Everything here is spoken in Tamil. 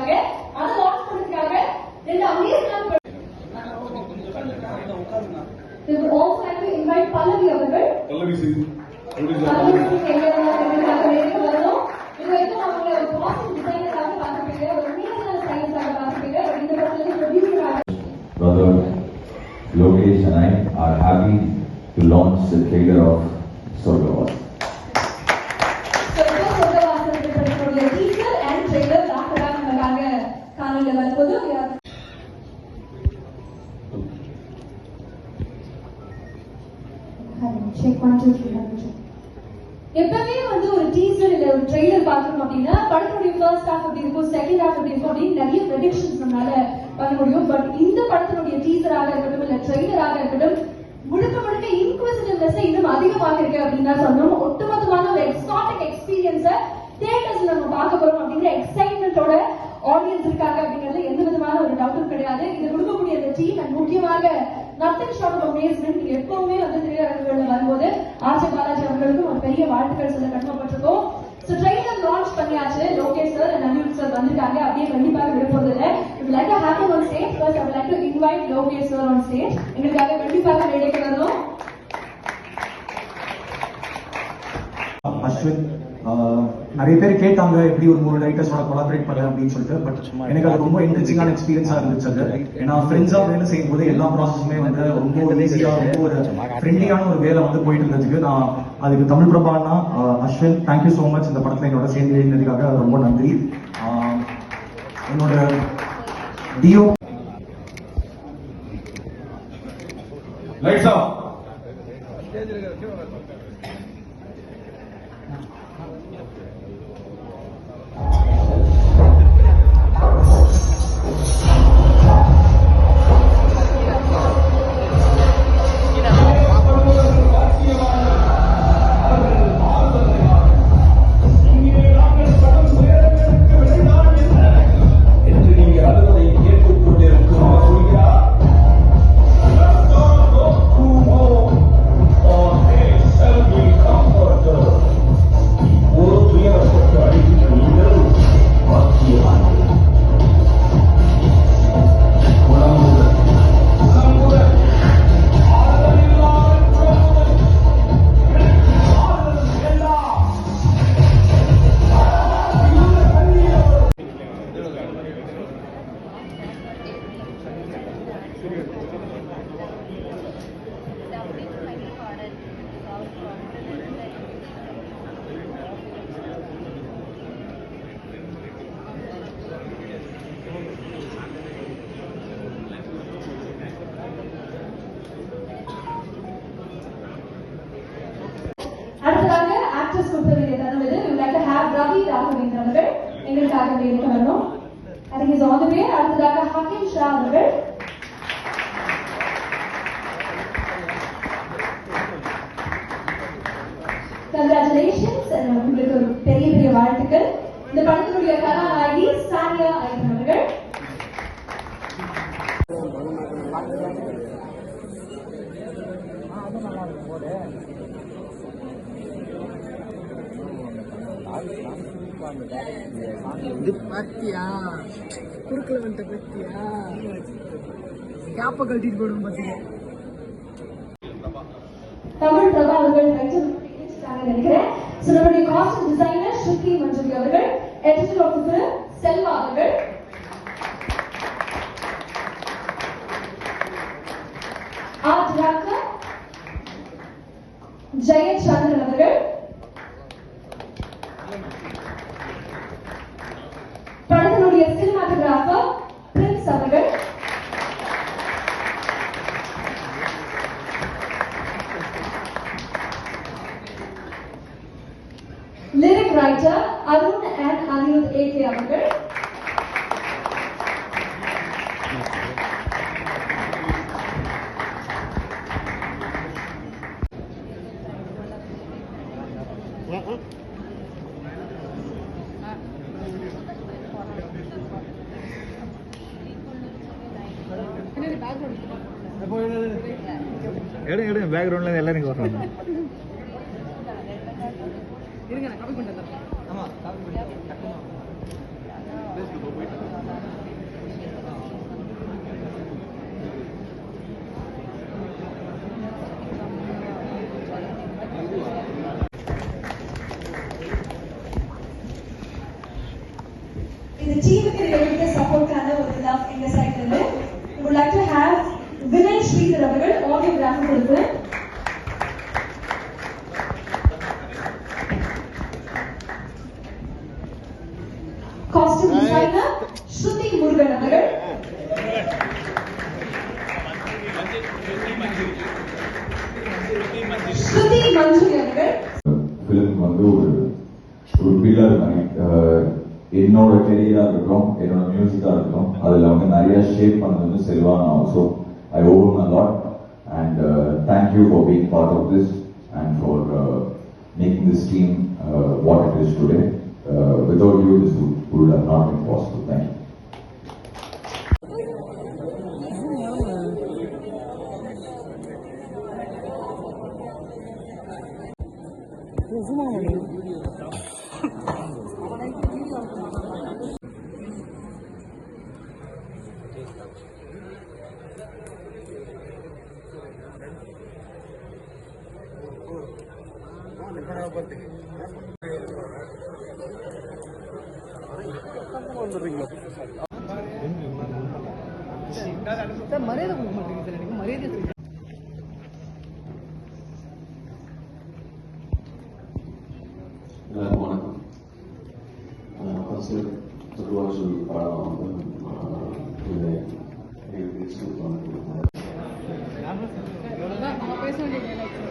பண்ணிருக்காங்க. அதை லான்ச் பண்றதுக்காக ரெண்டு அமேசிங்கான We would also like to invite Pallavi அவர்கள். Pallavi Singh. Pallavi Singh எங்களுக்காக நேருக்கு வரணும். இது வரைக்கும் அவங்க ஒரு பாசிட்டிவ் டிசைனராக பார்த்துருப்பீங்க, ஒரு மீனல் சயின்ஸாக பார்த்துருப்பீங்க. இந்த படத்துல ப்ரொடியூசராக Brother Lokesh and I are happy to launch the trailer of Sorgavas. Sorgavas படத்தோட டீசர் அண்ட் ட்ரெய்லர் டாக்டரா நமக்காக காணொளியில வரும்போது எப்பவுமே வந்து ஒரு டீசர் இல்ல ஒரு ட்ரெய்லர் பாக்கணும் அப்படின்னா படத்துடைய ஃபர்ஸ்ட் ஹாஃப் அப்படி இருக்கும், செகண்ட் ஹாஃப் அப்படி இருக்கும் அப்படின்னு நிறைய ப்ரெடிக்ஷன்ஸ் நம்மளால பண்ண முடியும். பட் இந்த படத்தினுடைய டீசராக இருக்கட்டும் இல்ல ட்ரெய்லராக இருக்கட்டும் முழுக்க முழுக்க இன்க்விசிட்டிவ்னஸ் இன்னும் அதிகமாக இருக்கு அப்படின்னு தான் சொல்லணும். ஒட்டுமொத்தமான ஒரு எக்ஸாட்டிக் எக்ஸ்பீரியன்ஸ தியேட்டர்ஸ் நம்ம பார்க்க போறோம் அப்படிங்கிற எக்ஸைட்மெண்டோட ஆடியன்ஸ் இருக்காங்க அப்படிங்கிறது எந்த விதமான ஒரு டவுட்டும் கிடையாது. இது கொடுக்கக்கூடிய அந்த டீம் அண்ட் முக்கியமாக நத்திங் ஷார்ட் ஆஃப் அமேஸ்மெண்ட் நீங்க எப்பவுமே வந்து திரையரங்குகள்ல வரும்போது ஆர்ஜே பாலாஜி அவர்களுக்கும் ஒரு பெரிய வாழ்த்துக்கள் சொல்ல கடமைப்பட்டிருக்கோம். சோ ட்ரெய்லர் லான்ச் பண்ணியாச்சு. Lokesh sir and Anirudh sir வந்துட்டாங்க. அப்படியே கண்டிப்பாக விட போறது இல்லை. If you like to have him on stage, first I would like to invite Lokesh sir on stage. எங்களுக்காக கண்டிப்பாக மேடைக்கு வரணும். அஸ்வின் நிறைய பேர் கேட்டாங்க எப்படி ஒரு 3 ரைட்டர்ஸோட கொலாபரேட் பண்ண அப்படின்னு சொல்லிட்டு. பட் எனக்கு அது ரொம்ப இன்ட்ரெஸ்டிங்கான எக்ஸ்பீரியன்ஸா இருந்துச்சு. அது ஏன்னா ஃப்ரெண்ட்ஸா வேலை செய்யும் போது எல்லா ப்ராசஸுமே வந்து ரொம்ப ஒரு ஈஸியா ரொம்ப ஒரு ஃப்ரெண்ட்லியான ஒரு வேலை வந்து போயிட்டு இருந்ததுக்கு நான் அதுக்கு தமிழ் பிரபான்னா அஸ்வின் தேங்க்யூ ஸோ மச். இந்த படத்துல என்னோட சேர்ந்து எழுந்ததுக்காக ரொம்ப நன்றி. என்னோட டிஓ லைட்ஸ் ஆஃப் அடுத்ததாக ஆக்டர்ஸ் கொடுத்தவர்கள் தருவது we would like to have Ravi Raghavendran அவர்கள் எங்களுக்காக மேடைக்கு வரணும். I think is on the way. அடுத்ததாக ஹக்கீம் ஷா அவர்கள். Congratulations and உங்களுக்கு ஒரு பெரிய பெரிய வாழ்த்துக்கள். இந்த படத்தினுடைய கதாநாயகி சானியா ஐயன் அவர்கள். இது பாத்தியா குறுக்கல வந்துட்ட பத்தியா கேப்ப கட்டிட்டு போயிடும் பாத்தீங்க. தமிழ் பிரபா அவர்கள் நினைக்கிறேன். நம்முடைய காஸ்டியூம் டிசைனர் ஸ்ருதி மஞ்சுரி அவர்கள், editor of the film Selva அவர்கள், ஆர்ட் டைரக்டர் ஜெயச்சந்திரன் அவர்கள், படத்தினுடைய சினிமாட்டோகிராஃபர் பிரின்ஸ் அவர்கள், lyric writer Arun and Anirudh AK அவர்கள், எடுங்க பேக்ரவுண்ட்ல எல்லாரும் வர்றாங்க. இருங்க நான் காப்பி பண்ணிட்டேன். ஆமா காப்பி பண்ணிட்டேன். இந்த டீமுக்கு கிடைத்த சப்போர்ட்டான ஒரு லவ் எங்க சைடுல இருந்து would like to have Vinay Sridhar அவர்கள் ஆடியோகிராஃபர் கொடுத்து காஸ்டியூம் டிசைனர் ஸ்ருதி முருகன் அவர்கள் ஸ்ருதி மஞ்சுரி அவர்கள் ஃபிலிம் வந்து ஒரு பில்லர் மாதிரி என்னோட கெரியரா இருக்கட்டும் என்னோட மியூசிக்கா இருக்கட்டும் அதுல வந்து நிறைய ஷேப் பண்ணது வந்து Selvan also I owe him a lot and thank you for being part of this and for making this team what it is today. Without you this would have not been possible. Thank you. மரியாதை கொடுக்க மாட்டேங்குது சார், எனக்கு மரியாதை செய்யுங்க. எல்லாருக்கும் வணக்கம். ஃபர்ஸ்ட் திருவாரூர் படம் வந்து அவ்வளவுதான், நம்ம பேச வேண்டிய